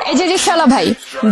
এই যে রিকশাওয়ালা ভাই,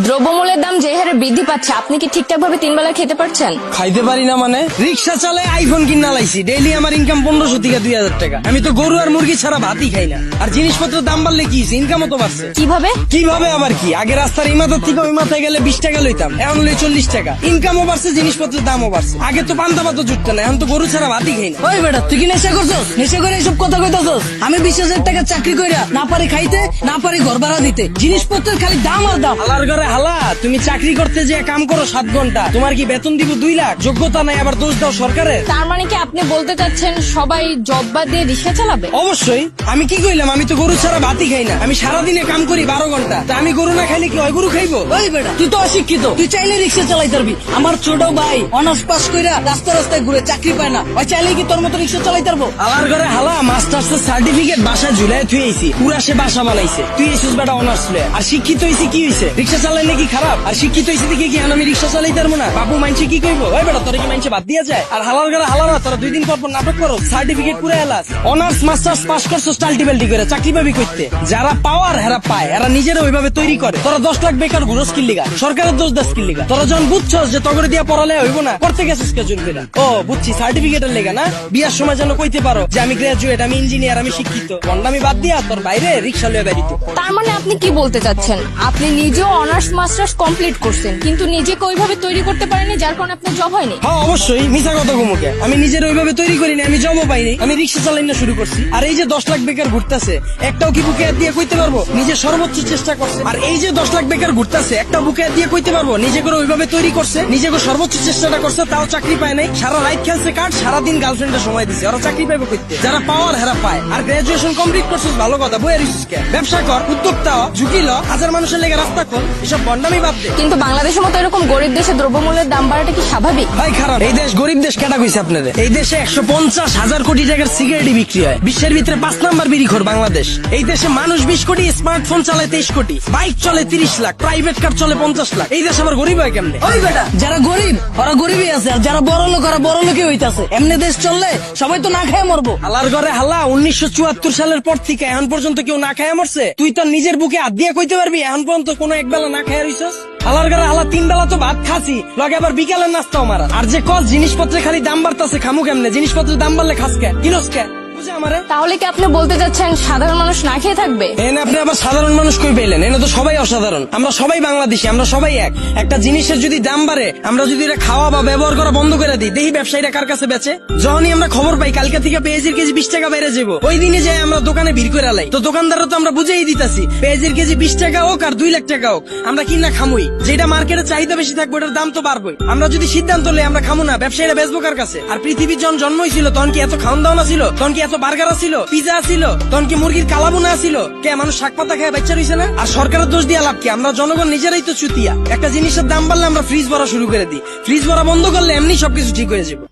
দ্রব্যমূল্যের দাম যে হারে বৃদ্ধি পাচ্ছে, আপনি কি ঠিকঠাক ভাবে 3 বেলা খেতে পারছেন? খাইতে পারি না মানে? রিক্সা চালায় আইফোন কিনা লাইছি, ডেইলি আমার ইনকাম 1500 থেকে 2000 টাকা। আমি তো গরু আর মুরগি ছাড়া ভাতই খাই না। আর জিনিসপত্রের দাম বাড়লে কি ইনকামও তো বাড়ছে। কিভাবে? কিভাবে আবার কি, আগে রাস্তার এই মাথার থেকে ওই মাথায় গেলে 20 টাকা লইতাম, এখন লই 40 টাকা। ইনকামও বাড়ছে, জিনিসপত্রের দামও বাড়ছে। আগে তো পান্তা ভাতও জুটতো না, এখন তো গরু ছাড়া ভাতই খাই না। ওই বেটা, তুই কি নেশা করছস? নেশা করে এসব কথা কইতাছস? আমি 20,000 টাকা চাকরি কইরা না পারি খাইতে, না পারি ঘর ভাড়া দিতে, জিনিসপত্রের খালি দাম আর দাম। হালার ঘরে হালা, তুমি চাকরি করতে যে কাম করো 7 ঘন্টা, তোমার কি বেতন দিব 2 লাখ? যোগ্যতা নাই, আবার দোষ দাও সরকারের। তার মানে কি আপনি বলতে চাচ্ছেন সবাই জব বাদ দিয়ে রিকশা চালাবে? অবশ্যই। আমি কি কইলাম? আমি তো গরু ছাড়া ভাতই খাই না। আমি সারাদিনে কাম করি 12 ঘন্টা। তা আমি গরু না খাইলে কি হয়? গরু খাইবো? ওই বেটা, তুই তো অশিক্ষিত, তুই চাইলে রিক্সা চালাইতে পারবি। আমার ছোট ভাই অনার্স পাস কইরা রাস্তায় ঘুরে চাকরি পায় না, ওই চাইলে কি তোর মতো রিক্সা চালাইতে পারবো? হালার ঘরে হালা, মাস্টার্সের সার্টিফিকেট বাসা ঝুলাই থুই আইছি, পুরা সে বাসা বানাইছে। তুই এসেছিস বেটা অনার্স লয়ে। আর শিক্ষিত হইছি কি হইছে? রিক্সা চালাইলে কি খারাপ? আর শিক্ষিত হইছি দেখি কি আমি রিক্সা চালাইতে পারবো না? বাবু মাইনছে কি কইবো? ওই বেটা, তোরে কি মাইনছে বাদ দিয়া যায়? আর হালার ঘরে হালারা, তোরা 2 দিন পর পর নাটক করো, সার্টিফিকেট পুরা এলাস। অনার্স মাস্টার্স পাস করছো টাল্টিবেল্টি করে, চাকরি পাবি কইতে? যারা পাওয়ার হেরা পায়, এরা নিজেরা ওইভাবে তৈরি করে। তোরা 10 লাখ বেকার ঘুরো স্কিল লিগা, সরকারের দোষ দেয় স্কিল লিগা। তোরা যখন বুঝছস যে তগরে দিয়া পড়ালে হইব না, করতে গেছিস কে জুন বেরা? ও বুঝছি, সার্টিফিকেটের লেগা না? বিয়ার সময় যেন কইতে পারো যে আমি গ্রাজুয়েট, আমি ইঞ্জিনিয়ার, আমি শিক্ষিত। বন্ডামি বাদ দিয়া তোর বাইরে রিক্সা লয়ে বেরিত। তার মানে আপনি কি বলতে চাচ্ছেন, আপনি নিজেও অনার্স মাস্টার্স কমপ্লিট করছেন, কিন্তু নিজেকে ওইভাবে তৈরি করতে পারেননি, যার কারণে আপনার জব হয়নি? হ্যাঁ অবশ্যই, মিছা কথা ঘুমুকে। আমি নিজের ওইভাবে তৈরি করিনি, আমি জবও পাইনি, আমি রিক্সা চালাই না শুরু করছি। আর এই যে 10 লাখ বেকার ঘুরতেছে, একটাও কি বুকে হাত দিয়ে কইতে পারবো নিজে সর্বোচ্চ চেষ্টা করছে? আর এই যে 10 লাখ বেকার ঘুরতেছে, একটা বুকে হাত দিয়ে কইতে পারবো নিজে করে ওইভাবে তৈরি করছে, নিজে করে সর্বোচ্চ চেষ্টাটা করছে, তাও চাকরি পায় নাই? সারা রাত খেলছে কাঠ, সারাদিন গার্লফ্রেন্ডের সময় দিছে, ওরা চাকরি পাইবো কইতে? যারা পাওয়ার হেরা পায়। আর গ্রাজুয়েশন কমপ্লিট করছিস ভালো কথা, বইয়ের রিসকে ব্যবসা কর, উদ্যোক্তা হ, ঝুঁকি ল, হাজার মানুষের লেগে রাস্তা কর, এসব বন্ডামি বাদ দে। কিন্তু বাংলাদেশের মতো এরকম গরিব দেশে দ্রব্যমূল্যের দাম বাড়াটা কি স্বাভাবিক? ভাই খারাপ। এই দেশ গরিব দেশ কেটা কইছে আপনাদের? এই দেশে 150,000 কোটি টাকার সিগারেট বিক্রি হয়, বিশ্বের ভিতরে 5 নাম্বার বিড়িখোর বাংলাদেশ। এই দেশে মানুষ 20 কোটি, স্মার্টফোন চালায় 23 কোটি, বাইক চলে 30 লাখ, প্রাইভেট কার চলে 50 লাখ। এই দেশ আবার গরিব হয় কেমনে? ওই বেটা, যারা গরিব ওরা গরিবই আছে, আর যারা বড় লোক ওরা বড় লোকই হইতাছে। এমনি দেশ চললে সবাই তো না খেয়ে মরবো। হালার ঘরে হালা, 1974 সালের পর থেকে এখন পর্যন্ত কেউ না খায় মরছে? তুই তো নিজের বুকে হাত দিয়ে কইতে পারবি এখন পর্যন্ত কোনো একবেলা না খায় রইছস? হালার ঘরে হালা 3 বেলা তো ভাত খাসি, লগে আবার বিকালের নাস্তাও মারা। আর যে কস জিনিসপত্রে খালি দাম বাড়তাছে, খামু কেমনে? জিনিসপত্রের দাম বাড়লে খাস কে, কিনস কে? বুঝে আমারে? তাহলে কি আপনি বলতে চাচ্ছেন সাধারণ মানুষ না খেয়ে থাকবে? এনে আপনি আবার সাধারণ মানুষ কই পেলেন? এনে তো সবাই অসাধারণ, আমরা সবাই বাংলাদেশি, আমরা সবাই এক। একটা জিনিসের যদি দাম বাড়ে, আমরা যদি এটা খাওয়া বা ব্যবহার করা বন্ধ করে দিই, দেখি ব্যবসায়ীরা কার কাছে বেচে। যখনই আমরা খবর পাই কালকে থেকে পেঁয়াজের কেজি 20 টাকা বেড়ে যাবো, ওই দিনে যাই আমরা দোকানে ভিড় করে লাই। তো দোকানদাররা তো আমরা বুঝেই দিতাছি, পেঁয়াজের কেজি 20 টাকা হোক আর 2 লাখ টাকা হোক, আমরা কিনা খামুই। যেটা মার্কেটে চাহিদা বেশি থাকবে ওটার দাম তো বাড়বেই। আমরা যদি সিদ্ধান্ত লই আমরা খামু না, ব্যবসায়ীরা বেচবো কার কাছে? আর পৃথিবীর যখন জন্ম হয়েছিল তখন কি এত খাওয়ান দাওয়া ছিল? তখন কি এত বার্গার ছিল, পিজা ছিল? তখন কি মুরগির কালাবুনা ছিল? কে মানুষ শাক পাতা খেয়ে বাচ্চা রইছে না? আর সরকারের দোষ দিয়ে লাভ কি? আমরা জনগণ নিজেরাই তো চুতিয়া। একটা জিনিসের দাম বাড়লে আমরা ফ্রিজ ভরা শুরু করে দিই, ফ্রিজ ভরা বন্ধ করলে এমনি সবকিছু ঠিক হয়ে যাবে।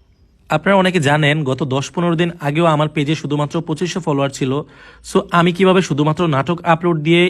আপনারা অনেকে জানেন গত 10-15 দিন আগেও আমার পেজে শুধুমাত্র 2500 ফলোয়ার ছিল। সো আমি কিভাবে শুধুমাত্র নাটক আপলোড দিয়ে